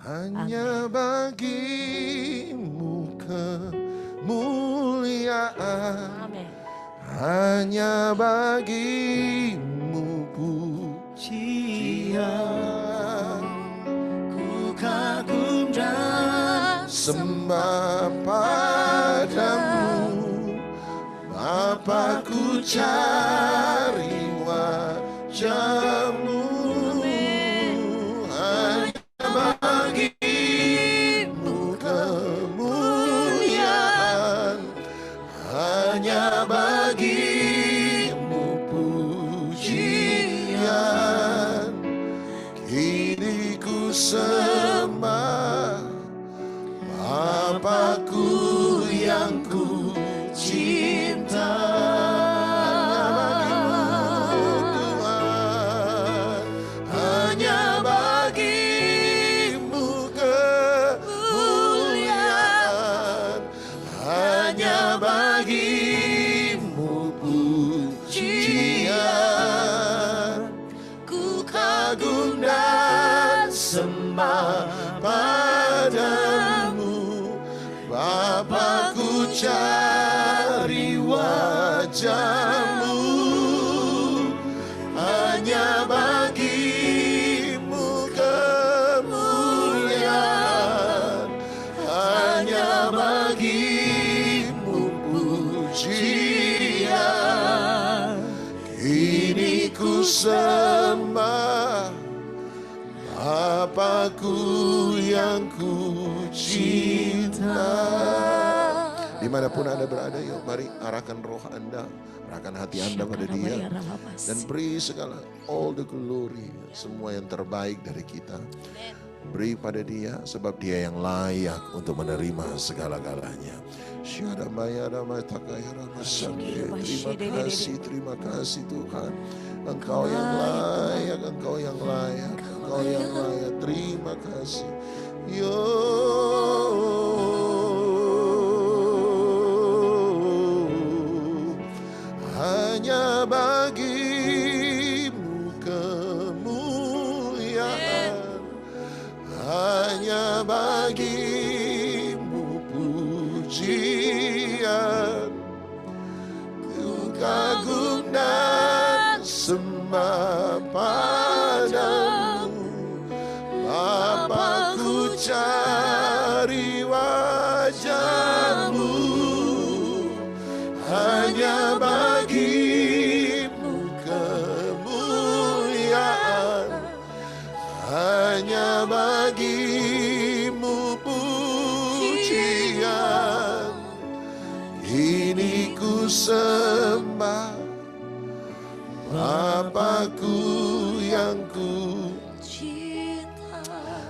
Hanya bagimu kemuliaan. Amin. Hanya bagimu pujian. Ku kagum dan sembah padamu, Bapa, ku cari wajahmu. Hanya bagimu kemuliaan, hanya bagimu pujian. Kini ku sembah Bapakku yang ku cinta. Hanya bagimu kemuliaan, hanya bagimu pujian. Ku kagum dan sembah padamu, Bapa, ku cari wajahmu. Hanya bagimu kemuliaan, hanya bagimu pujian. Kini ku sembah Bapakku yang ku cinta. Dimanapun Anda berada, yuk mari arahkan roh Anda, arahkan hati Anda pada Dia, dan beri segala all the glory, semua yang terbaik dari kita. Beri pada Dia, sebab Dia yang layak untuk menerima segala-galanya. Terima kasih Tuhan. Engkau yang layak, Engkau yang layak, Engkau yang layak. Terima kasih. Hanya bagimu kemuliaan, hanya bagimu pujian. Ku kagum dan sembah padamu, Bapa, ku cari wajahmu. Hanya bagimu kemuliaan, hanya bagimu pujian. Kini ku sembah Bapakku yang ku cinta.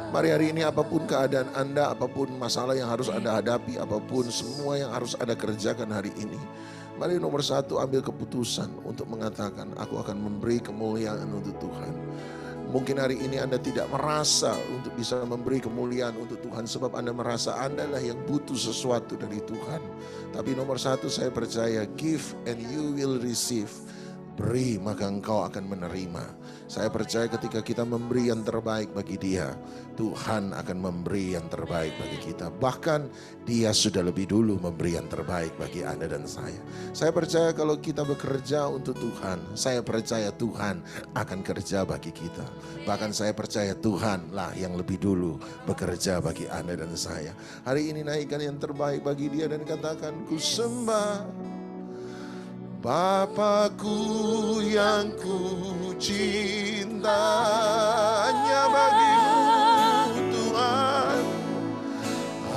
Mari hari ini apapun keadaan Anda, apapun masalah yang harus Anda hadapi, apapun semua yang harus Anda kerjakan hari ini, mari nomor satu ambil keputusan untuk mengatakan, aku akan memberi kemuliaan untuk Tuhan. Mungkin hari ini Anda tidak merasa untuk bisa memberi kemuliaan untuk Tuhan, sebab Anda merasa Anda lah yang butuh sesuatu dari Tuhan. Tapi nomor satu, saya percaya, give and you will receive. Beri maka engkau akan menerima. Saya percaya ketika kita memberi yang terbaik bagi Dia, Tuhan akan memberi yang terbaik bagi kita. Bahkan Dia sudah lebih dulu memberi yang terbaik bagi Anda dan saya. Saya percaya kalau kita bekerja untuk Tuhan, saya percaya Tuhan akan kerja bagi kita. Bahkan saya percaya Tuhan lah yang lebih dulu bekerja bagi Anda dan saya. Hari ini naikkan yang terbaik bagi Dia dan katakan, ku sembah Bapakku yang ku cinta. Hanya bagimu Tuhan,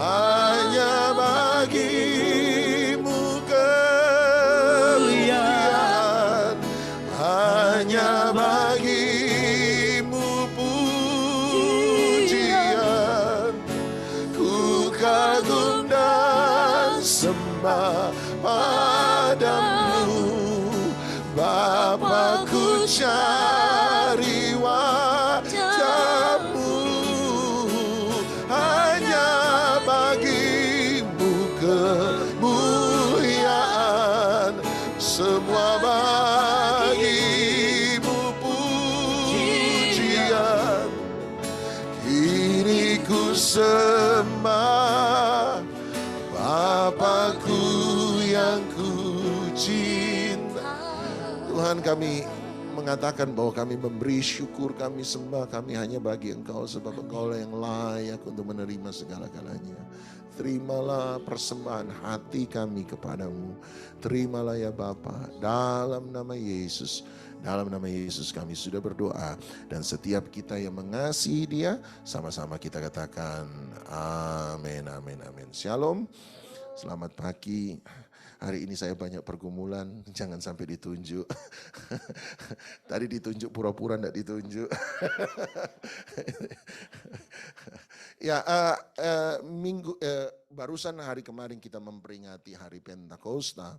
hanya bagimu kemuliaan, hanya bagimu pujian. Ku kagum dan sembah padamu, Bapa, ku cari wajahmu. Hanya bagimu kemuliaan, semua bagimu pujian. Kini ku sembah, Bapakku yang ku cinta. Tuhan, kami mengatakan bahwa kami memberi syukur, kami sembah, kami hanya bagi Engkau sebab Engkau yang layak untuk menerima segala-galanya. Terimalah persembahan hati kami kepadamu. Terimalah ya Bapa, dalam nama Yesus. Dalam nama Yesus kami sudah berdoa. Dan setiap kita yang mengasihi Dia, sama-sama kita katakan amin, amin, amin. Shalom, selamat pagi. Hari ini saya banyak pergumulan, jangan sampai ditunjuk. Tadi ditunjuk pura-pura enggak ditunjuk. Ya, barusan hari kemarin kita memperingati hari Pentakosta.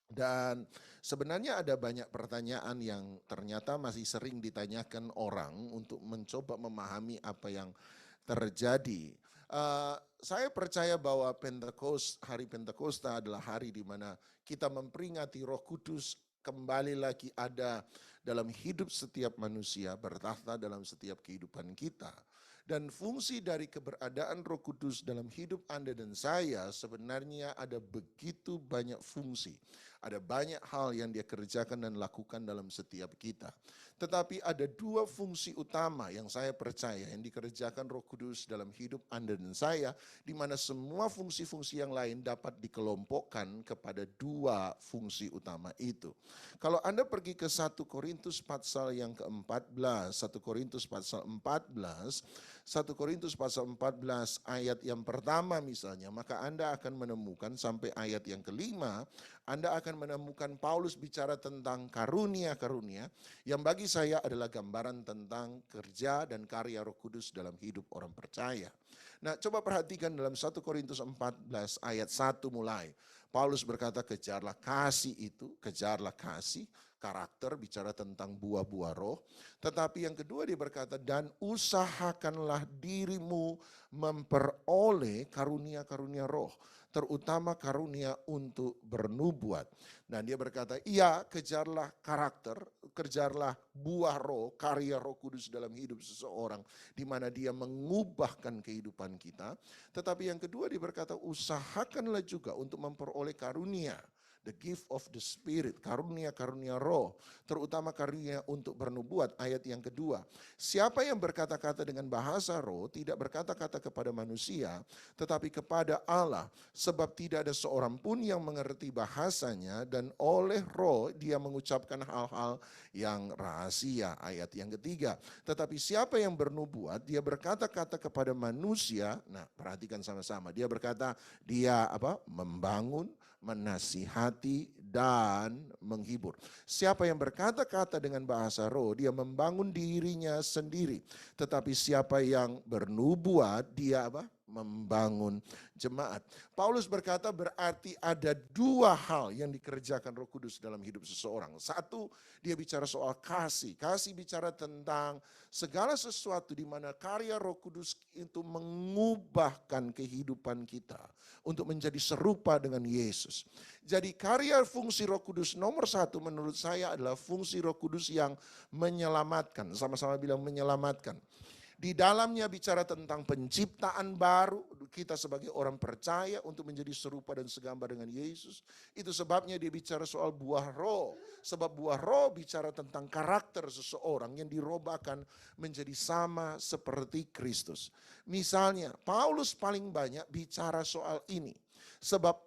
Dan sebenarnya ada banyak pertanyaan yang ternyata masih sering ditanyakan orang untuk mencoba memahami apa yang terjadi. Saya percaya bahwa hari Pentakosta adalah hari di mana kita memperingati Roh Kudus kembali lagi ada dalam hidup setiap manusia, bertahta dalam setiap kehidupan kita. Dan fungsi dari keberadaan Roh Kudus dalam hidup Anda dan saya sebenarnya ada begitu banyak fungsi. Ada banyak hal yang Dia kerjakan dan lakukan dalam setiap kita. Tetapi ada dua fungsi utama yang saya percaya yang dikerjakan Roh Kudus dalam hidup Anda dan saya, di mana semua fungsi-fungsi yang lain dapat dikelompokkan kepada dua fungsi utama itu. Kalau Anda pergi ke 1 Korintus pasal yang ke-14, 1 Korintus pasal 14, 1 Korintus pasal 14 ayat yang pertama misalnya, maka Anda akan menemukan sampai ayat yang kelima, Anda akan menemukan Paulus bicara tentang karunia-karunia yang bagi saya adalah gambaran tentang kerja dan karya Roh Kudus dalam hidup orang percaya. Nah, coba perhatikan dalam 1 Korintus 14 ayat 1 mulai. Paulus berkata, kejarlah kasih itu, kejarlah kasih. Karakter bicara tentang buah-buah roh. Tetapi yang kedua dia berkata, dan usahakanlah dirimu memperoleh karunia-karunia roh. Terutama karunia untuk bernubuat. Dan dia berkata, iya, kejarlah karakter, kejarlah buah roh, karya Roh Kudus dalam hidup seseorang, di mana dia mengubahkan kehidupan kita. Tetapi yang kedua dia berkata, usahakanlah juga untuk memperoleh karunia. The gift of the Spirit, karunia-karunia roh, terutama karunia untuk bernubuat, ayat yang kedua. Siapa yang berkata-kata dengan bahasa roh, tidak berkata-kata kepada manusia, tetapi kepada Allah. Sebab tidak ada seorang pun yang mengerti bahasanya, dan oleh roh dia mengucapkan hal-hal yang rahasia, ayat yang ketiga. Tetapi siapa yang bernubuat, dia berkata-kata kepada manusia, nah perhatikan sama-sama, dia berkata, dia membangun, menasihati dan menghibur. Siapa yang berkata-kata dengan bahasa roh, dia membangun dirinya sendiri. Tetapi siapa yang bernubuat, dia membangun jemaat. Paulus berkata berarti ada dua hal yang dikerjakan Roh Kudus dalam hidup seseorang. Satu, dia bicara soal kasih. Kasih bicara tentang segala sesuatu di mana karya Roh Kudus itu mengubahkan kehidupan kita untuk menjadi serupa dengan Yesus. Jadi karya fungsi Roh Kudus nomor satu menurut saya adalah fungsi Roh Kudus yang menyelamatkan. Sama-sama bilang menyelamatkan. Di dalamnya bicara tentang penciptaan baru, kita sebagai orang percaya untuk menjadi serupa dan segambar dengan Yesus. Itu sebabnya dia bicara soal buah roh. Sebab buah roh bicara tentang karakter seseorang yang dirubahkan menjadi sama seperti Kristus. Misalnya, Paulus paling banyak bicara soal ini. Sebab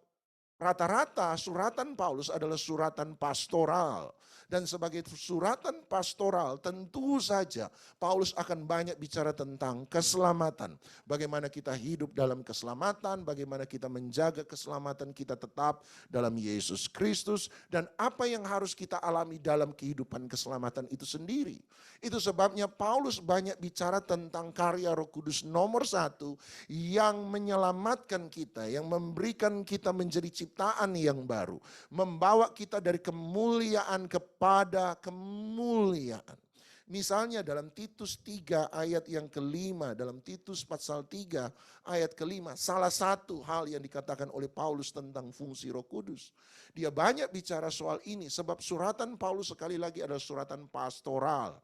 rata-rata suratan Paulus adalah suratan pastoral. Dan sebagai suratan pastoral tentu saja Paulus akan banyak bicara tentang keselamatan. Bagaimana kita hidup dalam keselamatan, bagaimana kita menjaga keselamatan kita tetap dalam Yesus Kristus. Dan apa yang harus kita alami dalam kehidupan keselamatan itu sendiri. Itu sebabnya Paulus banyak bicara tentang karya Roh Kudus nomor satu yang menyelamatkan kita, yang memberikan kita menjadi ciptaan yang baru. Membawa kita dari kemuliaan pada kemuliaan. Misalnya dalam Titus 3 ayat yang kelima, dalam Titus pasal 3 ayat kelima, salah satu hal yang dikatakan oleh Paulus tentang fungsi Roh Kudus. Dia banyak bicara soal ini sebab suratan Paulus sekali lagi adalah suratan pastoral.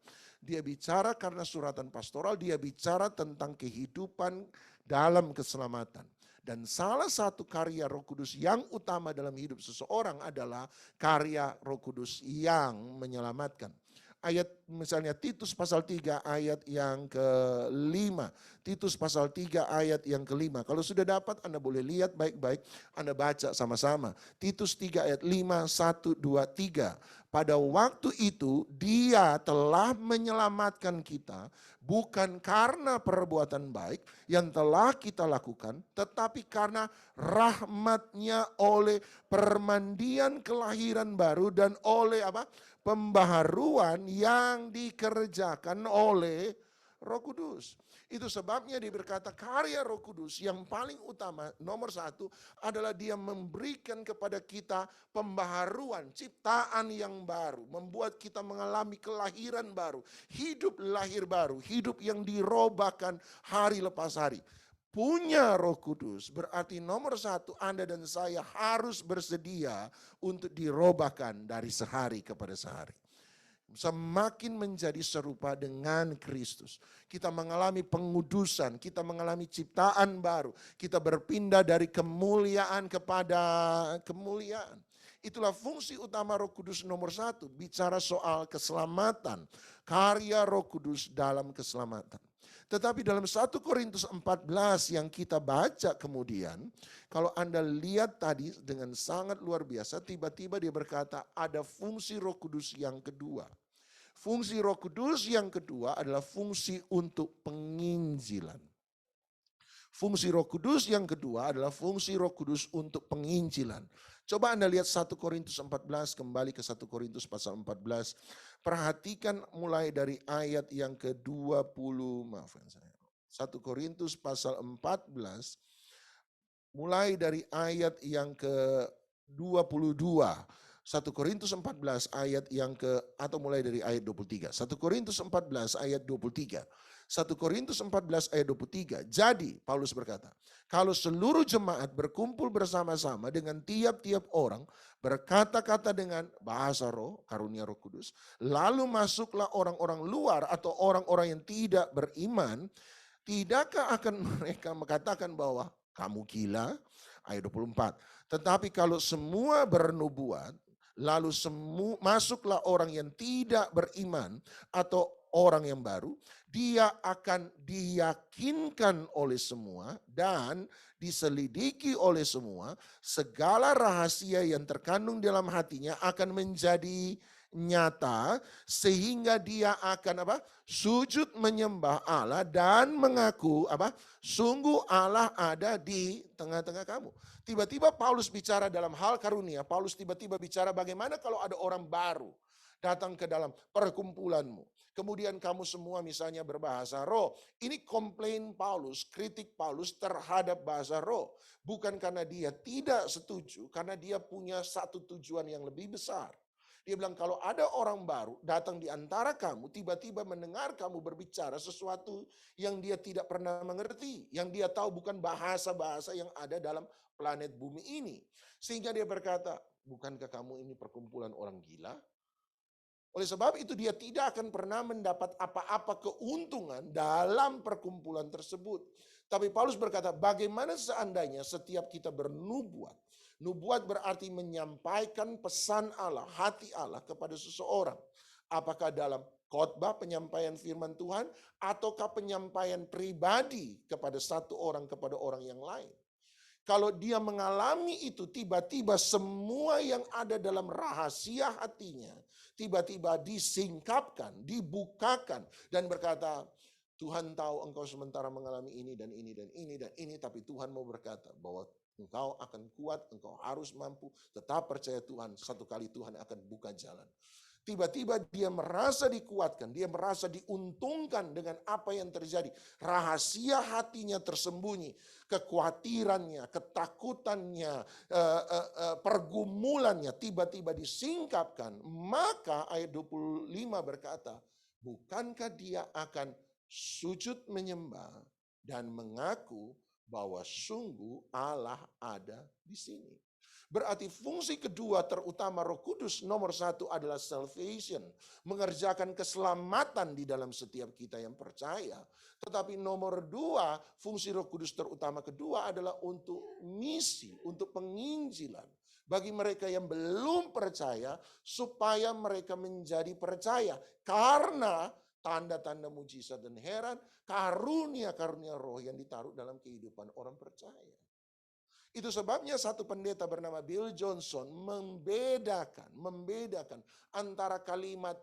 dia bicara karena suratan pastoral, dia bicara tentang kehidupan dalam keselamatan. Dan salah satu karya Roh Kudus yang utama dalam hidup seseorang adalah karya Roh Kudus yang menyelamatkan. Ayat misalnya Titus pasal 3 ayat yang ke-5. Titus pasal 3 ayat yang ke-5. Kalau sudah dapat Anda boleh lihat baik-baik, Anda baca sama-sama. Titus 3 ayat 5, 1, 2, 3. Pada waktu itu dia telah menyelamatkan kita bukan karena perbuatan baik yang telah kita lakukan, tetapi karena rahmat-Nya oleh permandian kelahiran baru dan oleh apa? Pembaharuan yang dikerjakan oleh Roh Kudus. Itu sebabnya dia berkata karya Roh Kudus yang paling utama nomor satu adalah dia memberikan kepada kita pembaharuan, ciptaan yang baru. Membuat kita mengalami kelahiran baru, hidup lahir baru, hidup yang dirobahkan hari lepas hari. Punya Roh Kudus berarti nomor satu Anda dan saya harus bersedia untuk dirobahkan dari sehari kepada sehari. Semakin menjadi serupa dengan Kristus. Kita mengalami pengudusan, kita mengalami ciptaan baru. Kita berpindah dari kemuliaan kepada kemuliaan. Itulah fungsi utama Roh Kudus nomor satu. Bicara soal keselamatan. Karya Roh Kudus dalam keselamatan. Tetapi dalam 1 Korintus 14 yang kita baca kemudian, kalau Anda lihat tadi dengan sangat luar biasa, tiba-tiba dia berkata ada fungsi Roh Kudus yang kedua. Fungsi Roh Kudus yang kedua adalah fungsi untuk penginjilan. Fungsi Roh Kudus yang kedua adalah fungsi Roh Kudus untuk penginjilan. Coba Anda lihat 1 Korintus 14, kembali ke 1 Korintus pasal 14. Perhatikan mulai dari ayat yang ke-20, maafkan saya. 1 Korintus pasal 14, mulai dari ayat yang ke-22. 1 Korintus 14 ayat yang atau mulai dari ayat 23. 1 Korintus 14 ayat 23. 1 Korintus 14 ayat 23. Jadi Paulus berkata, kalau seluruh jemaat berkumpul bersama-sama dengan tiap-tiap orang berkata-kata dengan bahasa roh, karunia Roh Kudus, lalu masuklah orang-orang luar atau orang-orang yang tidak beriman, tidakkah akan mereka mengatakan bahwa kamu gila? Ayat 24. Tetapi kalau semua bernubuat, lalu masuklah orang yang tidak beriman atau orang yang baru, dia akan diyakinkan oleh semua dan diselidiki oleh semua, segala rahasia yang terkandung dalam hatinya akan menjadi nyata sehingga dia akan sujud menyembah Allah dan mengaku sungguh Allah ada di tengah-tengah kamu. Tiba-tiba Paulus bicara dalam hal karunia, Paulus tiba-tiba bicara bagaimana kalau ada orang baru datang ke dalam perkumpulanmu. Kemudian kamu semua misalnya berbahasa roh. Ini komplain Paulus, kritik Paulus terhadap bahasa roh. Bukan karena dia tidak setuju, karena dia punya satu tujuan yang lebih besar. Dia bilang kalau ada orang baru datang di antara kamu, tiba-tiba mendengar kamu berbicara sesuatu yang dia tidak pernah mengerti. Yang dia tahu bukan bahasa-bahasa yang ada dalam planet bumi ini. Sehingga dia berkata, bukankah kamu ini perkumpulan orang gila? Oleh sebab itu dia tidak akan pernah mendapat apa-apa keuntungan dalam perkumpulan tersebut. Tapi Paulus berkata, bagaimana seandainya setiap kita bernubuat? Nubuat berarti menyampaikan pesan Allah, hati Allah kepada seseorang. Apakah dalam khotbah penyampaian firman Tuhan ataukah penyampaian pribadi kepada satu orang kepada orang yang lain? Kalau dia mengalami itu, tiba-tiba semua yang ada dalam rahasia hatinya tiba-tiba disingkapkan, dibukakan dan berkata, Tuhan tahu engkau sementara mengalami ini dan ini dan ini dan ini, tapi Tuhan mau berkata bahwa engkau akan kuat, engkau harus mampu, tetap percaya Tuhan, satu kali Tuhan akan buka jalan. Tiba-tiba dia merasa dikuatkan, dia merasa diuntungkan dengan apa yang terjadi. Rahasia hatinya tersembunyi, kekhawatirannya, ketakutannya, pergumulannya tiba-tiba disingkapkan. Maka ayat 25 berkata, bukankah dia akan sujud menyembah dan mengaku bahwa sungguh Allah ada di sini. Berarti fungsi kedua terutama Roh Kudus nomor satu adalah salvation. Mengerjakan keselamatan di dalam setiap kita yang percaya. Tetapi nomor dua, fungsi Roh Kudus terutama kedua adalah untuk misi, untuk penginjilan. Bagi mereka yang belum percaya, supaya mereka menjadi percaya. Karena tanda-tanda mujizat dan heran, karunia-karunia roh yang ditaruh dalam kehidupan orang percaya. Itu sebabnya satu pendeta bernama Bill Johnson membedakan antara kalimat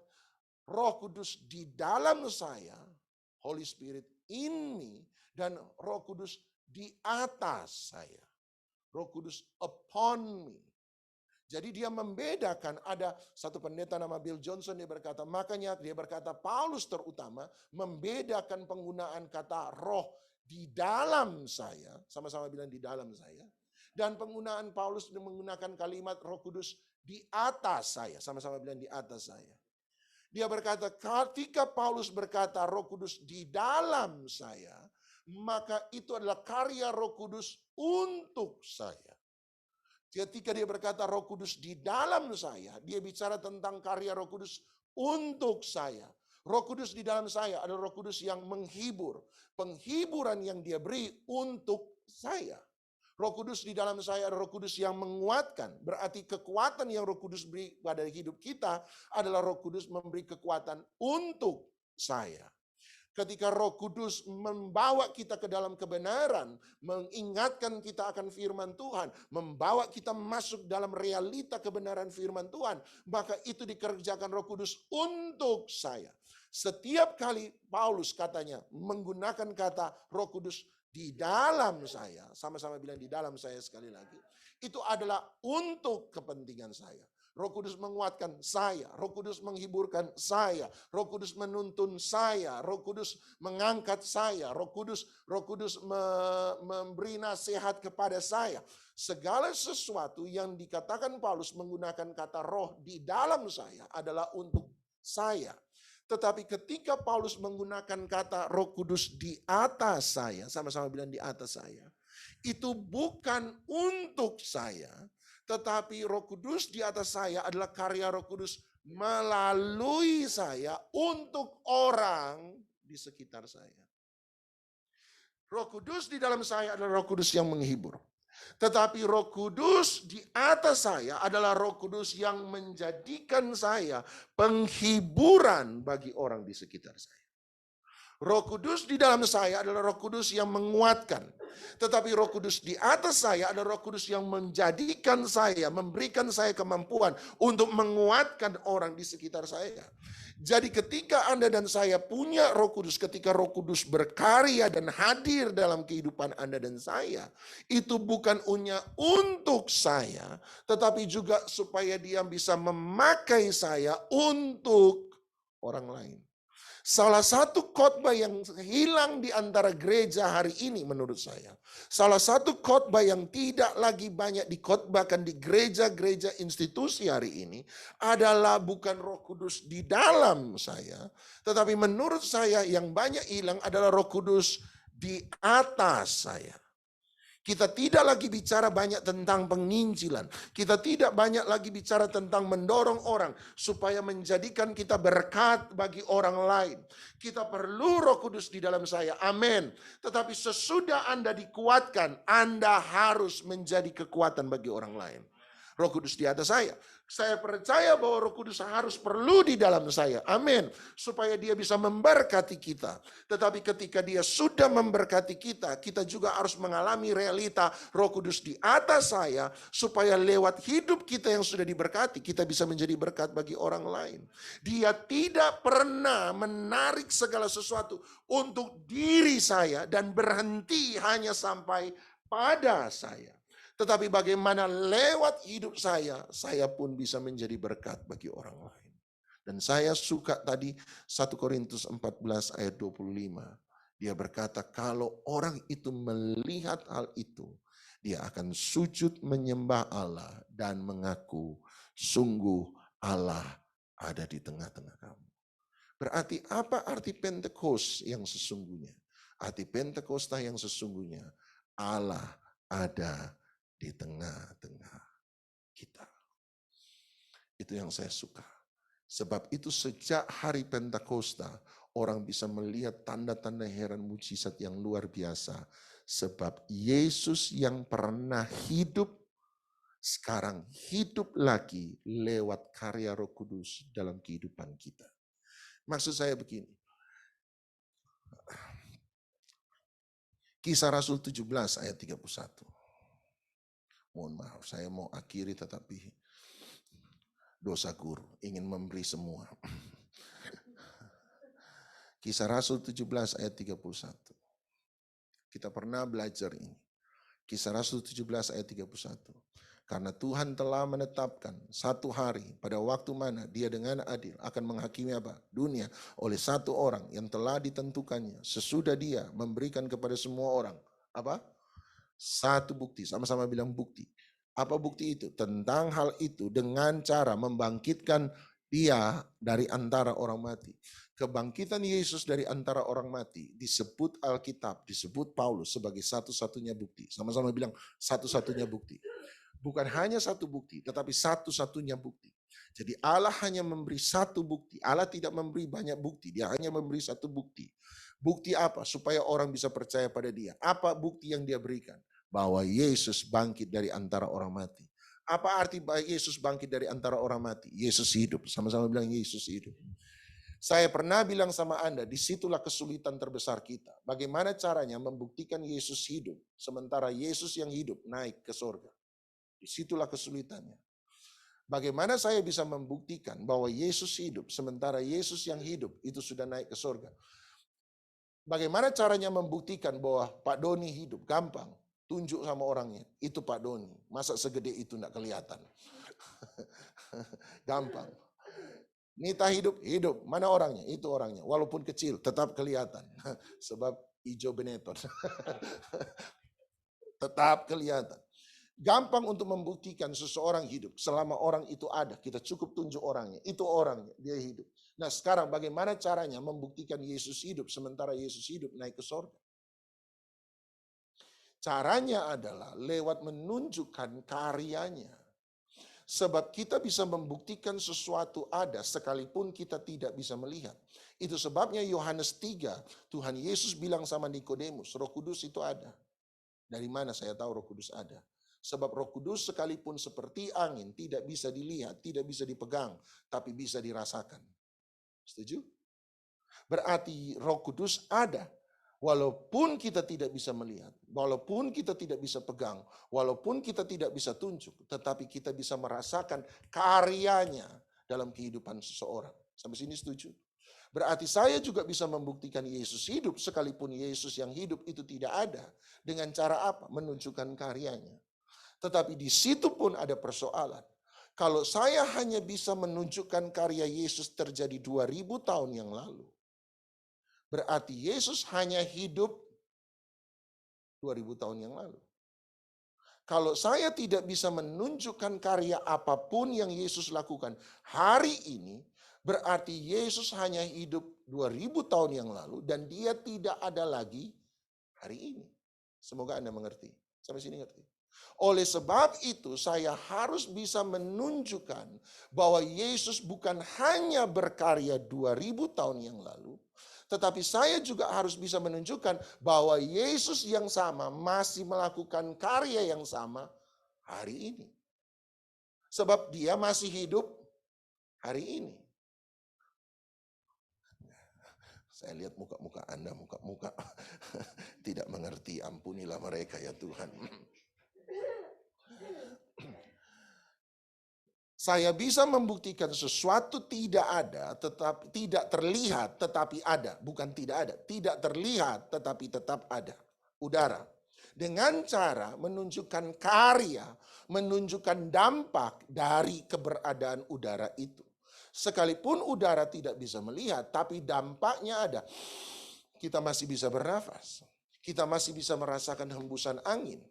Roh Kudus di dalam saya, Holy Spirit in me, dan Roh Kudus di atas saya, Roh Kudus upon me. Jadi dia membedakan, ada satu pendeta nama Bill Johnson, dia berkata, makanya dia berkata Paulus terutama membedakan penggunaan kata roh di dalam saya, sama-sama bilang di dalam saya, dan penggunaan Paulus menggunakan kalimat Roh Kudus di atas saya, sama-sama bilang di atas saya. Dia berkata ketika Paulus berkata Roh Kudus di dalam saya, maka itu adalah karya Roh Kudus untuk saya. Ketika dia berkata Roh Kudus di dalam saya, dia bicara tentang karya Roh Kudus untuk saya. Roh Kudus di dalam saya adalah Roh Kudus yang menghibur. Penghiburan yang dia beri untuk saya. Roh Kudus di dalam saya adalah Roh Kudus yang menguatkan. Berarti kekuatan yang Roh Kudus beri pada hidup kita adalah Roh Kudus memberi kekuatan untuk saya. Ketika Roh Kudus membawa kita ke dalam kebenaran, mengingatkan kita akan firman Tuhan, membawa kita masuk dalam realita kebenaran firman Tuhan, maka itu dikerjakan Roh Kudus untuk saya. Setiap kali Paulus katanya menggunakan kata Roh Kudus di dalam saya, sama-sama bilang di dalam saya sekali lagi, itu adalah untuk kepentingan saya. Roh Kudus menguatkan saya, Roh Kudus menghiburkan saya, Roh Kudus menuntun saya, Roh Kudus mengangkat saya, Roh Kudus memberi nasihat kepada saya. Segala sesuatu yang dikatakan Paulus menggunakan kata roh di dalam saya adalah untuk saya. Tetapi ketika Paulus menggunakan kata Roh Kudus di atas saya, sama-sama bilang di atas saya, itu bukan untuk saya, tetapi Roh Kudus di atas saya adalah karya Roh Kudus melalui saya untuk orang di sekitar saya. Roh Kudus di dalam saya adalah Roh Kudus yang menghibur. Tetapi Roh Kudus di atas saya adalah Roh Kudus yang menjadikan saya penghiburan bagi orang di sekitar saya. Roh Kudus di dalam saya adalah Roh Kudus yang menguatkan. Tetapi Roh Kudus di atas saya adalah Roh Kudus yang menjadikan saya, memberikan saya kemampuan untuk menguatkan orang di sekitar saya. Jadi ketika Anda dan saya punya Roh Kudus, ketika Roh Kudus berkarya dan hadir dalam kehidupan Anda dan saya, itu bukan hanya untuk saya, tetapi juga supaya dia bisa memakai saya untuk orang lain. Salah satu khotbah yang hilang di antara gereja hari ini menurut saya. Salah satu khotbah yang tidak lagi banyak dikhotbahkan di gereja-gereja institusi hari ini adalah bukan Roh Kudus di dalam saya. Tetapi menurut saya yang banyak hilang adalah Roh Kudus di atas saya. Kita tidak lagi bicara banyak tentang penginjilan. Kita tidak banyak lagi bicara tentang mendorong orang supaya menjadikan kita berkat bagi orang lain. Kita perlu Roh Kudus di dalam saya. Amin. Tetapi sesudah Anda dikuatkan, Anda harus menjadi kekuatan bagi orang lain. Roh Kudus di atas saya. Saya percaya bahwa Roh Kudus harus perlu di dalam saya. Amin. Supaya dia bisa memberkati kita. Tetapi ketika dia sudah memberkati kita, kita juga harus mengalami realita Roh Kudus di atas saya. Supaya lewat hidup kita yang sudah diberkati, kita bisa menjadi berkat bagi orang lain. Dia tidak pernah menarik segala sesuatu untuk diri saya dan berhenti hanya sampai pada saya. Tetapi bagaimana lewat hidup saya pun bisa menjadi berkat bagi orang lain. Dan saya suka tadi 1 Korintus 14 ayat 25. Dia berkata kalau orang itu melihat hal itu, dia akan sujud menyembah Allah dan mengaku sungguh Allah ada di tengah-tengah kamu. Berarti apa arti Pentekost yang sesungguhnya? Arti Pentakosta yang sesungguhnya, Allah ada di tengah-tengah kita. Itu yang saya suka. Sebab itu sejak hari Pentakosta, orang bisa melihat tanda-tanda heran mujizat yang luar biasa. Sebab Yesus yang pernah hidup, sekarang hidup lagi lewat karya Roh Kudus dalam kehidupan kita. Maksud saya begini. Kisah Rasul 17 ayat 31. Mohon maaf, saya mau akhiri tetapi dosa guru, ingin memberi semua. Kisah Rasul 17 ayat 31. Kita pernah belajar ini. Kisah Rasul 17 ayat 31. Karena Tuhan telah menetapkan satu hari pada waktu mana dia dengan adil akan menghakimi apa? Dunia oleh satu orang yang telah ditentukannya. Sesudah dia memberikan kepada semua orang. Apa? Satu bukti, sama-sama bilang bukti. Apa bukti itu? Tentang hal itu dengan cara membangkitkan dia dari antara orang mati. Kebangkitan Yesus dari antara orang mati disebut Alkitab, disebut Paulus sebagai satu-satunya bukti. Sama-sama bilang satu-satunya bukti. Bukan hanya satu bukti, tetapi satu-satunya bukti. Jadi Allah hanya memberi satu bukti. Allah tidak memberi banyak bukti, dia hanya memberi satu bukti. Bukti apa? Supaya orang bisa percaya pada dia. Apa bukti yang dia berikan? Bahwa Yesus bangkit dari antara orang mati. Apa arti Yesus bangkit dari antara orang mati? Yesus hidup. Sama-sama bilang Yesus hidup. Saya pernah bilang sama Anda, disitulah kesulitan terbesar kita. Bagaimana caranya membuktikan Yesus hidup, sementara Yesus yang hidup naik ke surga. Disitulah kesulitannya. Bagaimana saya bisa membuktikan bahwa Yesus hidup, sementara Yesus yang hidup itu sudah naik ke surga. Bagaimana caranya membuktikan bahwa Pak Doni hidup? Gampang. Tunjuk sama orangnya, itu Pak Doni. Masa segede itu enggak kelihatan? Gampang. Nita hidup, hidup. Mana orangnya? Itu orangnya. Walaupun kecil, tetap kelihatan. Sebab hijau Benetton. Tetap kelihatan. Gampang untuk membuktikan seseorang hidup. Selama orang itu ada, kita cukup tunjuk orangnya. Itu orangnya, dia hidup. Nah sekarang bagaimana caranya membuktikan Yesus hidup, sementara Yesus hidup naik ke surga? Caranya adalah lewat menunjukkan karyanya. Sebab kita bisa membuktikan sesuatu ada sekalipun kita tidak bisa melihat. Itu sebabnya Yohanes 3, Tuhan Yesus bilang sama Nikodemus, Roh Kudus itu ada. Dari mana saya tahu Roh Kudus ada? Sebab Roh Kudus sekalipun seperti angin tidak bisa dilihat, tidak bisa dipegang, tapi bisa dirasakan. Setuju? Berarti Roh Kudus ada. Walaupun kita tidak bisa melihat, walaupun kita tidak bisa pegang, walaupun kita tidak bisa tunjuk, tetapi kita bisa merasakan karyanya dalam kehidupan seseorang. Sampai sini setuju? Berarti saya juga bisa membuktikan Yesus hidup, sekalipun Yesus yang hidup itu tidak ada. Dengan cara apa? Menunjukkan karyanya. Tetapi di situ pun ada persoalan. Kalau saya hanya bisa menunjukkan karya Yesus terjadi 2000 tahun yang lalu, berarti Yesus hanya hidup 2000 tahun yang lalu. Kalau saya tidak bisa menunjukkan karya apapun yang Yesus lakukan hari ini, berarti Yesus hanya hidup 2000 tahun yang lalu dan dia tidak ada lagi hari ini. Semoga Anda mengerti. Sampai sini ngerti? Oleh sebab itu saya harus bisa menunjukkan bahwa Yesus bukan hanya berkarya 2000 tahun yang lalu, tetapi saya juga harus bisa menunjukkan bahwa Yesus yang sama masih melakukan karya yang sama hari ini. Sebab dia masih hidup hari ini. Saya lihat muka-muka Anda, muka-muka tidak mengerti. Ampunilah mereka ya Tuhan. Saya bisa membuktikan sesuatu tidak ada, tetapi tidak terlihat, tetapi ada. Bukan tidak ada, tidak terlihat, tetapi tetap ada. Udara. Dengan cara menunjukkan karya, menunjukkan dampak dari keberadaan udara itu. Sekalipun udara tidak bisa melihat, tapi dampaknya ada. Kita masih bisa bernafas. Kita masih bisa merasakan hembusan angin.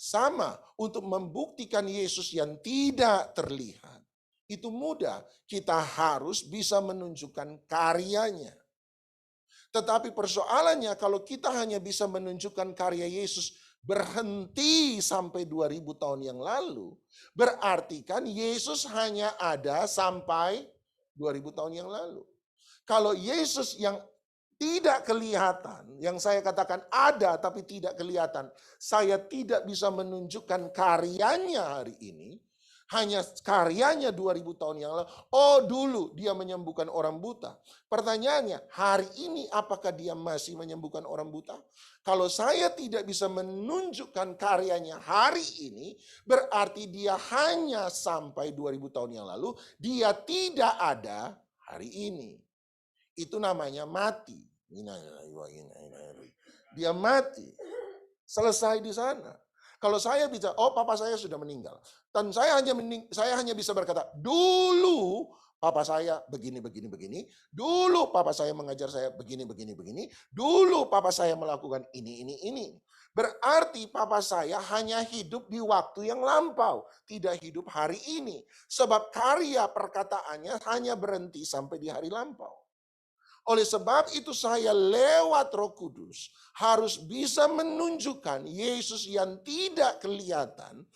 Sama untuk membuktikan Yesus yang tidak terlihat. Itu mudah. Kita harus bisa menunjukkan karyanya. Tetapi persoalannya kalau kita hanya bisa menunjukkan karya Yesus berhenti sampai 2000 tahun yang lalu, berarti kan Yesus hanya ada sampai 2000 tahun yang lalu. Kalau Yesus yang tidak kelihatan, yang saya katakan ada tapi tidak kelihatan, saya tidak bisa menunjukkan karyanya hari ini, hanya karyanya 2000 tahun yang lalu. Oh, dulu dia menyembuhkan orang buta. Pertanyaannya, hari ini apakah dia masih menyembuhkan orang buta? Kalau saya tidak bisa menunjukkan karyanya hari ini, berarti dia hanya sampai 2000 tahun yang lalu, dia tidak ada hari ini. Itu namanya mati. Dia mati. Selesai di sana. Kalau saya bicara, oh papa saya sudah meninggal. Dan saya hanya bisa berkata, dulu papa saya begini. Dulu papa saya mengajar saya begini. Dulu papa saya melakukan ini. Berarti papa saya hanya hidup di waktu yang lampau. Tidak hidup hari ini. Sebab karya perkataannya hanya berhenti sampai di hari lampau. Oleh sebab itu saya lewat Roh Kudus harus bisa menunjukkan Yesus yang tidak kelihatan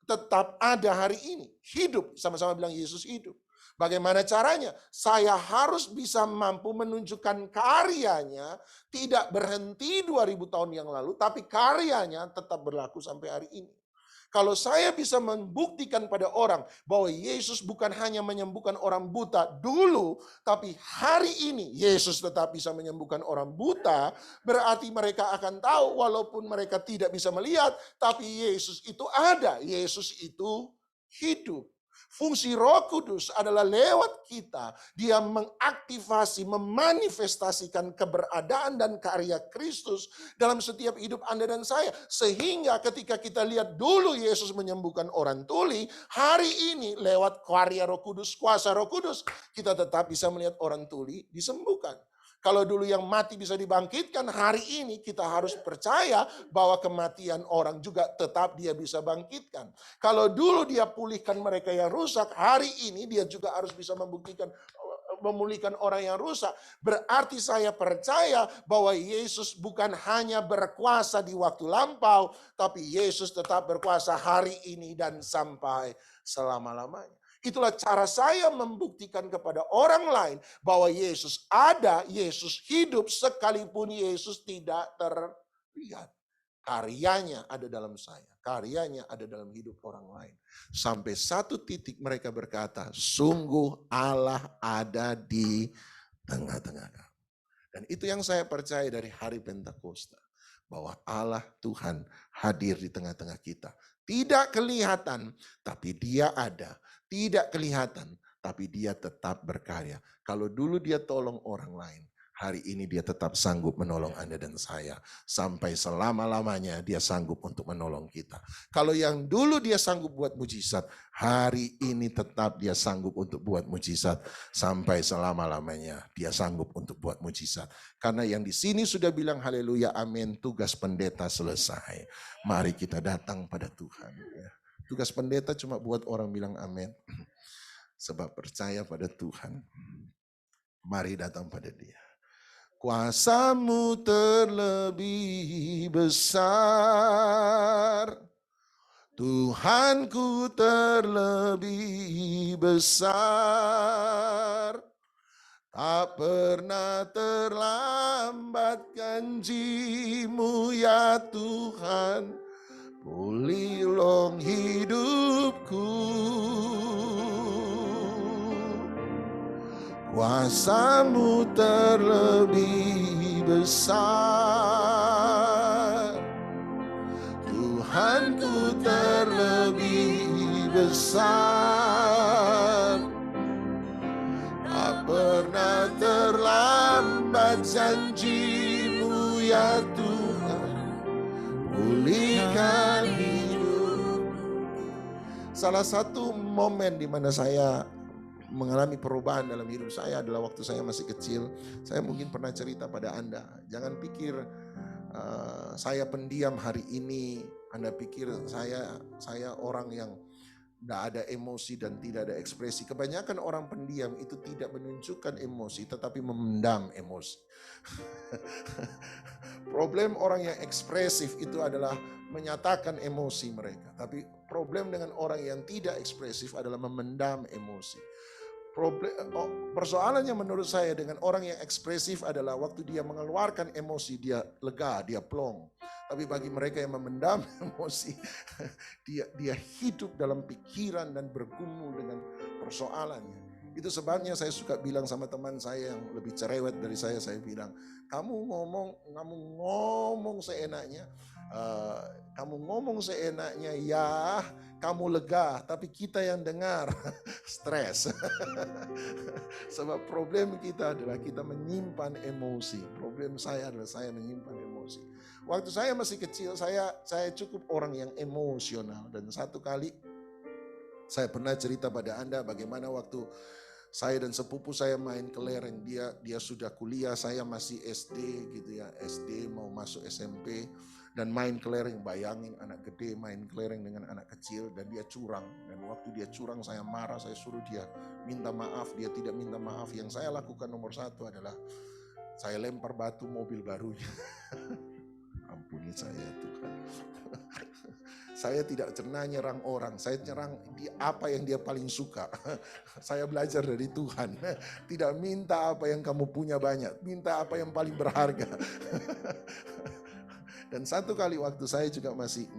tetap ada hari ini. Hidup, sama-sama bilang Yesus hidup. Bagaimana caranya? Saya harus bisa mampu menunjukkan karyanya tidak berhenti 2000 tahun yang lalu, tapi karyanya tetap berlaku sampai hari ini. Kalau saya bisa membuktikan pada orang bahwa Yesus bukan hanya menyembuhkan orang buta dulu, tapi hari ini Yesus tetap bisa menyembuhkan orang buta, berarti mereka akan tahu walaupun mereka tidak bisa melihat, tapi Yesus itu ada, Yesus itu hidup. Fungsi Roh Kudus adalah lewat kita, dia mengaktifasi, memanifestasikan keberadaan dan karya Kristus dalam setiap hidup Anda dan saya. Sehingga ketika kita lihat dulu Yesus menyembuhkan orang tuli, hari ini lewat karya Roh Kudus, kuasa Roh Kudus, kita tetap bisa melihat orang tuli disembuhkan. Kalau dulu yang mati bisa dibangkitkan, hari ini kita harus percaya bahwa kematian orang juga tetap dia bisa bangkitkan. Kalau dulu dia pulihkan mereka yang rusak, hari ini dia juga harus bisa memulihkan orang yang rusak. Berarti saya percaya bahwa Yesus bukan hanya berkuasa di waktu lampau, tapi Yesus tetap berkuasa hari ini dan sampai selama-lamanya. Itulah cara saya membuktikan kepada orang lain bahwa Yesus ada, Yesus hidup sekalipun Yesus tidak terlihat. Karyanya ada dalam saya, karyanya ada dalam hidup orang lain. Sampai satu titik mereka berkata, sungguh Allah ada di tengah-tengah kami. Dan itu yang saya percaya dari hari Pentakosta. Bahwa Allah Tuhan hadir di tengah-tengah kita. Tidak kelihatan, tapi dia ada. Tidak kelihatan, tapi dia tetap berkarya. Kalau dulu dia tolong orang lain, hari ini dia tetap sanggup menolong Anda dan saya. Sampai selama-lamanya dia sanggup untuk menolong kita. Kalau yang dulu dia sanggup buat mujizat, hari ini tetap dia sanggup untuk buat mujizat. Sampai selama-lamanya dia sanggup untuk buat mujizat. Karena yang di sini sudah bilang haleluya amin, tugas pendeta selesai. Mari kita datang pada Tuhan. Tugas pendeta cuma buat orang bilang amin. Sebab percaya pada Tuhan. Mari datang pada dia. Kuasamu terlebih besar. Tuhanku terlebih besar. Tak pernah terlambat janji-Mu ya Tuhan. Pulihlah hidupku. Kuasa-Mu terlebih besar. Tuhanku terlebih besar. Tak pernah terlambat janji-Mu ya Tuhan. Pulihkan hidup. Salah satu momen di mana saya mengalami perubahan dalam hidup saya adalah waktu saya masih kecil. Saya mungkin pernah cerita pada Anda. Jangan pikir saya pendiam hari ini. Anda pikir saya orang yang tidak ada emosi dan tidak ada ekspresi. Kebanyakan orang pendiam itu tidak menunjukkan emosi, tetapi memendam emosi. Problem orang yang ekspresif itu adalah menyatakan emosi mereka. Tapi problem dengan orang yang tidak ekspresif adalah memendam emosi. Persoalannya menurut saya dengan orang yang ekspresif adalah waktu dia mengeluarkan emosi, dia lega, dia plong. Tapi bagi mereka yang memendam emosi, dia hidup dalam pikiran dan bergumul dengan persoalannya. Itu sebabnya saya suka bilang sama teman saya yang lebih cerewet dari saya bilang, kamu ngomong seenaknya, kamu ngomong seenaknya ya, kamu lega, tapi kita yang dengar stres. Sebab problem kita adalah kita menyimpan emosi. Problem saya adalah saya menyimpan emosi. Waktu saya masih kecil, saya cukup orang yang emosional. Dan satu kali saya pernah cerita pada Anda bagaimana waktu saya dan sepupu saya main kelereng. Dia sudah kuliah, saya masih SD gitu ya. SD mau masuk SMP. Dan main kelereng, bayangin anak gede main kelereng dengan anak kecil dan dia curang. Dan waktu dia curang saya marah, saya suruh dia minta maaf, dia tidak minta maaf. Yang saya lakukan nomor satu adalah saya lempar batu mobil barunya. Ampuni saya Tuhan. Saya tidak pernah nyerang orang, saya nyerang apa yang dia paling suka. Saya belajar dari Tuhan. Tidak minta apa yang kamu punya banyak, minta apa yang paling berharga. Dan satu kali waktu saya juga masih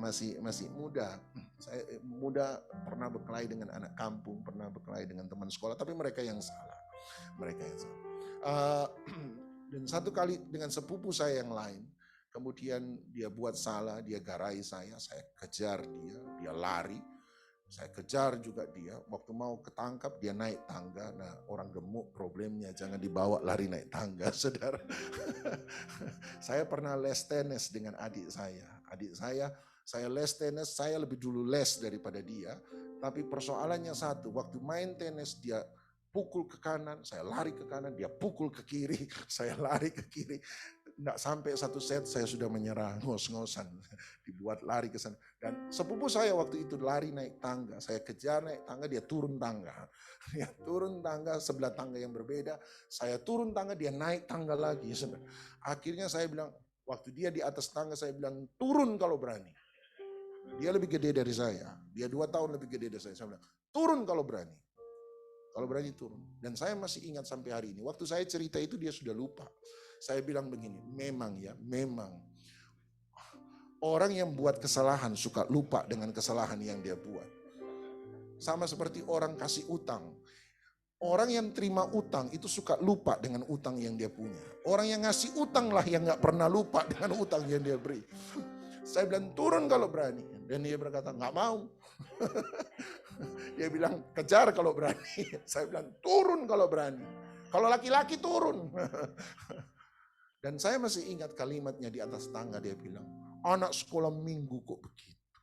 muda. Saya muda, pernah berkelahi dengan anak kampung, pernah berkelahi dengan teman sekolah, tapi mereka yang salah. Dan satu kali dengan sepupu saya yang lain, kemudian dia buat salah, dia garai saya kejar dia lari. Saya kejar juga dia, waktu mau ketangkap dia naik tangga. Nah orang gemuk problemnya jangan dibawa lari naik tangga, saudara. Saya pernah les tenis dengan adik saya les tenis, saya lebih dulu les daripada dia. Tapi persoalannya satu, waktu main tenis dia pukul ke kanan, saya lari ke kanan, dia pukul ke kiri, saya lari ke kiri. Nggak sampai satu set saya sudah menyerah, ngos-ngosan, dibuat lari ke sana. Dan sepupu saya waktu itu lari naik tangga, saya kejar naik tangga, dia turun tangga. Dia turun tangga sebelah tangga yang berbeda, saya turun tangga, dia naik tangga lagi. Akhirnya saya bilang, waktu dia di atas tangga saya bilang, turun kalau berani. Dia lebih gede dari saya, dia 2 tahun lebih gede dari saya bilang, turun kalau berani. Kalau berani turun. Dan saya masih ingat sampai hari ini, waktu saya cerita itu dia sudah lupa. Saya bilang begini, memang orang yang buat kesalahan suka lupa dengan kesalahan yang dia buat. Sama seperti orang kasih utang. Orang yang terima utang itu suka lupa dengan utang yang dia punya. Orang yang ngasih utang lah yang gak pernah lupa dengan utang yang dia beri. Saya bilang turun kalau berani. Dan dia berkata gak mau. Dia bilang kejar kalau berani. Saya bilang turun kalau berani. Kalau laki-laki turun. Dan saya masih ingat kalimatnya di atas tangga, dia bilang, anak sekolah minggu kok begitu.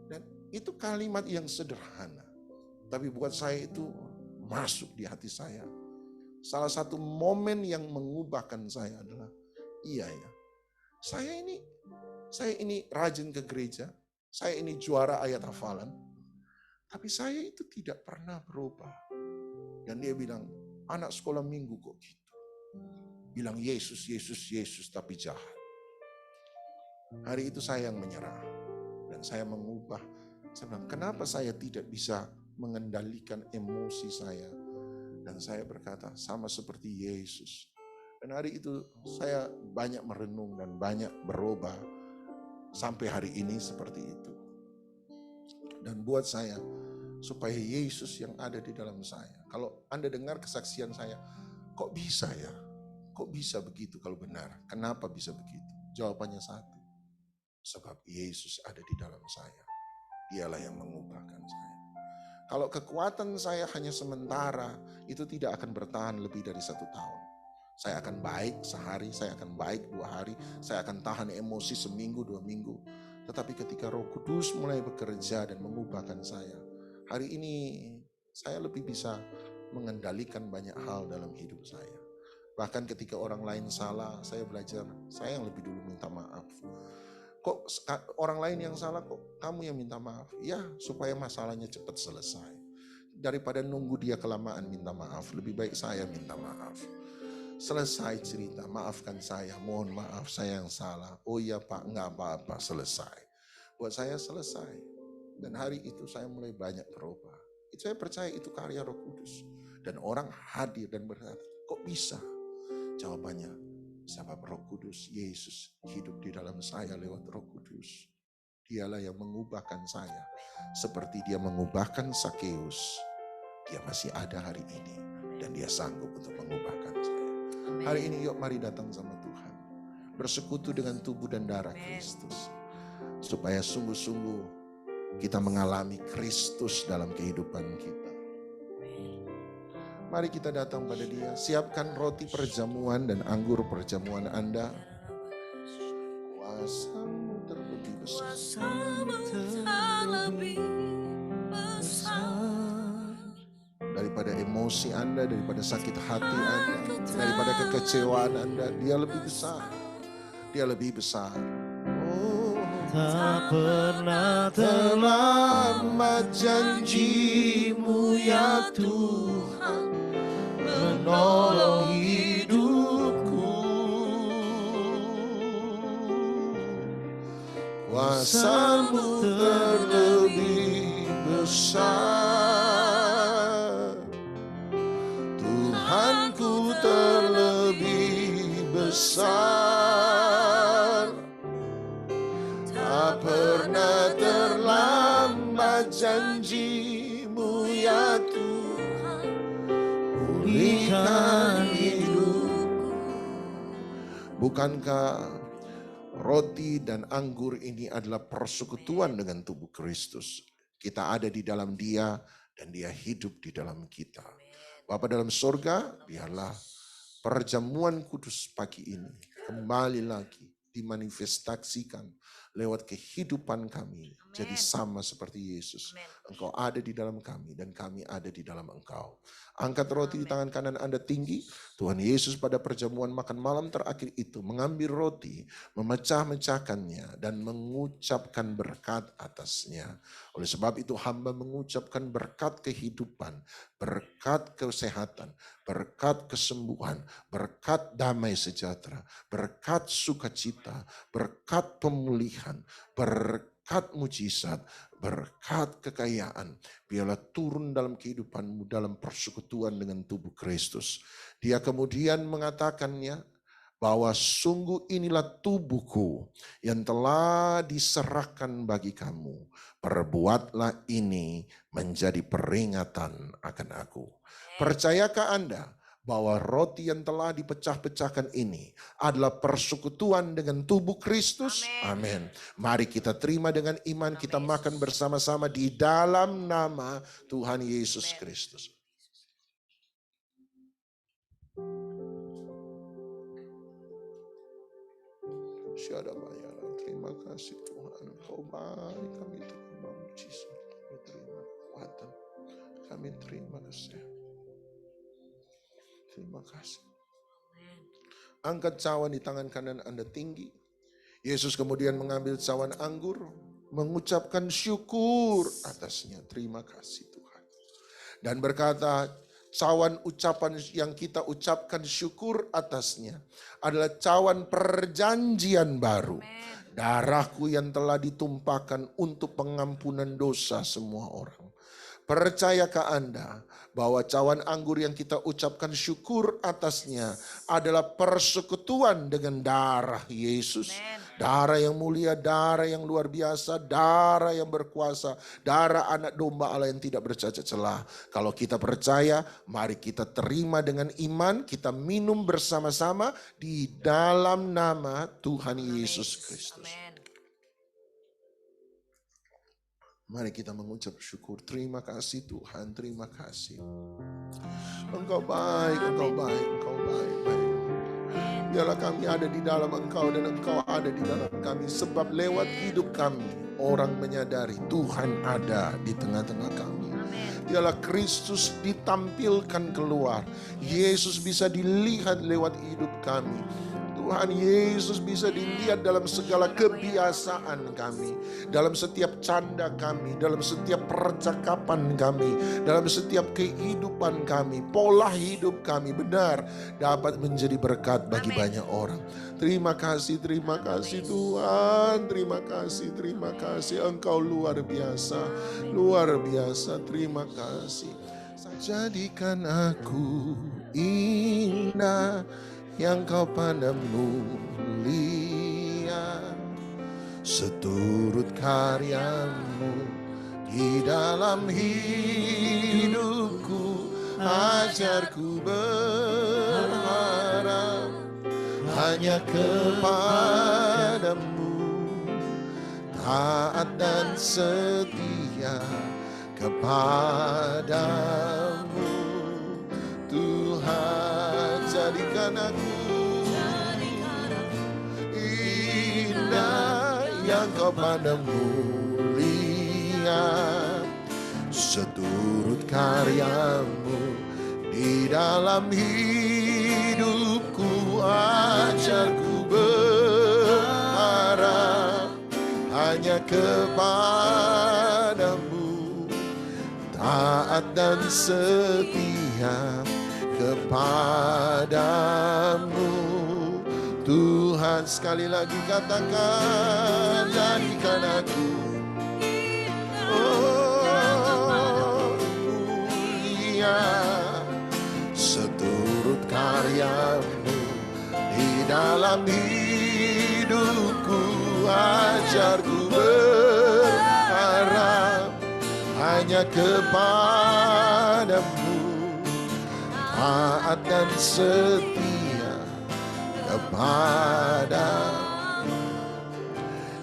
Dan itu kalimat yang sederhana. Tapi buat saya itu masuk di hati saya. Salah satu momen yang mengubahkan saya adalah, iya ya, saya ini rajin ke gereja, saya ini juara ayat hafalan, tapi saya itu tidak pernah berubah. Dan dia bilang, anak sekolah minggu kok gitu. Bilang Yesus tapi jahat. Hari itu saya yang menyerah. Dan saya mengubah. Saya bilang, kenapa saya tidak bisa mengendalikan emosi saya? Dan saya berkata, sama seperti Yesus. Dan hari itu saya banyak merenung dan banyak berubah. Sampai hari ini seperti itu. Dan buat saya, supaya Yesus yang ada di dalam saya. Kalau Anda dengar kesaksian saya, kok bisa ya? Kok bisa begitu kalau benar? Kenapa bisa begitu? Jawabannya satu. Sebab Yesus ada di dalam saya. Dialah yang mengubahkan saya. Kalau kekuatan saya hanya sementara, itu tidak akan bertahan lebih dari 1 tahun. Saya akan baik sehari, saya akan baik 2 hari, saya akan tahan emosi seminggu, 2 minggu. Tetapi ketika Roh Kudus mulai bekerja dan mengubahkan saya, hari ini saya lebih bisa mengendalikan banyak hal dalam hidup saya. Bahkan ketika orang lain salah, saya belajar, saya yang lebih dulu minta maaf. Kok orang lain yang salah, kok kamu yang minta maaf? Ya, supaya masalahnya cepat selesai. Daripada nunggu dia kelamaan minta maaf, lebih baik saya minta maaf. Selesai cerita, maafkan saya, mohon maaf saya yang salah. Oh iya Pak, enggak apa-apa, selesai. Buat saya selesai. Dan hari itu saya mulai banyak berubah. Itu saya percaya itu karya Roh Kudus. Dan orang hadir dan berkata, kok bisa? Jawabannya, sebab Roh Kudus, Yesus hidup di dalam saya lewat Roh Kudus. Dialah yang mengubahkan saya. Seperti dia mengubahkan Sakeus. Dia masih ada hari ini. Dan dia sanggup untuk mengubahkan saya. Hari ini yuk mari datang sama Tuhan. Bersekutu dengan tubuh dan darah Kristus. Supaya sungguh-sungguh kita mengalami Kristus dalam kehidupan kita. Mari kita datang pada dia. Siapkan roti perjamuan dan anggur perjamuan Anda. Kuasamu terlebih besar. Daripada emosi Anda, daripada sakit hati Anda, daripada kekecewaan Anda, dia lebih besar. Dia lebih besar. Oh, tak pernah terlambat janjimu ya Tuhan menolong hidupku. Kuasamu terlebih besar, Tuhanku terlebih besar. Tak pernah terlambat janjimu ya Tuhan, pulihkan hidupku. Bukankah roti dan anggur ini adalah persekutuan dengan tubuh Kristus? Kita ada di dalam Dia dan Dia hidup di dalam kita. Bapa dalam sorga, biarlah perjamuan kudus pagi ini kembali lagi dimanifestasikan lewat kehidupan kami. Jadi sama seperti Yesus. Engkau ada di dalam kami dan kami ada di dalam Engkau. Angkat roti di tangan kanan Anda tinggi. Tuhan Yesus pada perjamuan makan malam terakhir itu mengambil roti, memecah-mecahkannya dan mengucapkan berkat atasnya. Oleh sebab itu hamba mengucapkan berkat kehidupan, berkat kesehatan, berkat kesembuhan, berkat damai sejahtera, berkat sukacita, berkat pemulihan, berkat mujizat, berkat kekayaan. Biarlah turun dalam kehidupanmu dalam persekutuan dengan tubuh Kristus. Dia kemudian mengatakannya bahwa sungguh inilah tubuhku yang telah diserahkan bagi kamu. Perbuatlah ini menjadi peringatan akan aku. Percayakah Anda bahwa roti yang telah dipecah-pecahkan ini adalah persekutuan dengan tubuh Kristus? Amin. Mari kita terima dengan iman, kita makan bersama-sama di dalam nama Tuhan Yesus Kristus. Terima kasih Tuhan, Engkau baik, kami terima mujizat, kami terima kekuatan, kami terima kesehatan. Terima kasih. Angkat cawan di tangan kanan Anda tinggi. Yesus kemudian mengambil cawan anggur, mengucapkan syukur atasnya. Terima kasih Tuhan. Dan berkata, cawan ucapan yang kita ucapkan syukur atasnya adalah cawan perjanjian baru. Darahku yang telah ditumpahkan untuk pengampunan dosa semua orang. Percayakah Anda bahwa cawan anggur yang kita ucapkan syukur atasnya adalah persekutuan dengan darah Yesus? Darah yang mulia, darah yang luar biasa, darah yang berkuasa, darah anak domba Allah yang tidak bercacat celah. Kalau kita percaya, mari kita terima dengan iman, kita minum bersama-sama di dalam nama Tuhan Yesus Kristus. Mari kita mengucap syukur. Terima kasih Tuhan, terima kasih. Engkau baik, Engkau baik, Engkau baik, baik. Biarlah kami ada di dalam Engkau dan Engkau ada di dalam kami. Sebab lewat hidup kami, orang menyadari Tuhan ada di tengah-tengah kami. Biarlah Kristus ditampilkan keluar. Yesus bisa dilihat lewat hidup kami. Tuhan Yesus bisa dilihat dalam segala kebiasaan kami, dalam setiap canda kami, dalam setiap percakapan kami, dalam setiap kehidupan kami, pola hidup kami benar dapat menjadi berkat bagi banyak orang. Terima kasih Tuhan, terima kasih. Engkau luar biasa, terima kasih. Jadikan aku indah yang kau pandang mulia, seturut karyamu di dalam hidupku. Ajarku berharap hanya kepadamu, taat dan setia kepadamu. Tuhan, jadikan aku indah yang kau pandang mulia, seturut karyamu di dalam hidupku. Ajarku berharap hanya kepadamu, taat dan setia kepadamu. Tuhan, sekali lagi katakan, jadikan aku mulia, seturut karyamu di dalam hidupku. Ajarku berharap hanya kepadamu, taat dan setia kepadamu.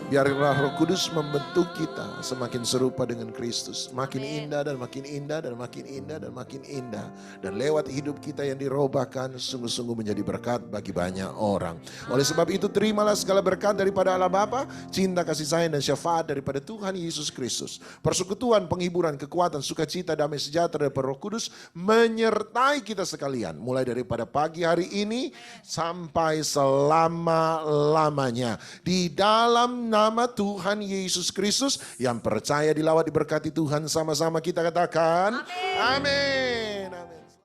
Biarlah Roh Kudus membentuk kita semakin serupa dengan Kristus. Makin indah dan makin indah dan makin indah dan makin indah. Dan lewat hidup kita yang dirobahkan sungguh-sungguh menjadi berkat bagi banyak orang. Oleh sebab itu terimalah segala berkat daripada Allah Bapa, cinta kasih sayang dan syafaat daripada Tuhan Yesus Kristus. Persekutuan, penghiburan, kekuatan, sukacita, damai sejahtera daripada Roh Kudus menyertai kita sekalian. Mulai daripada pagi hari ini sampai selama-lamanya. Di dalam nama Tuhan Yesus Kristus, yang percaya dilawat diberkati Tuhan, sama-sama kita katakan amin.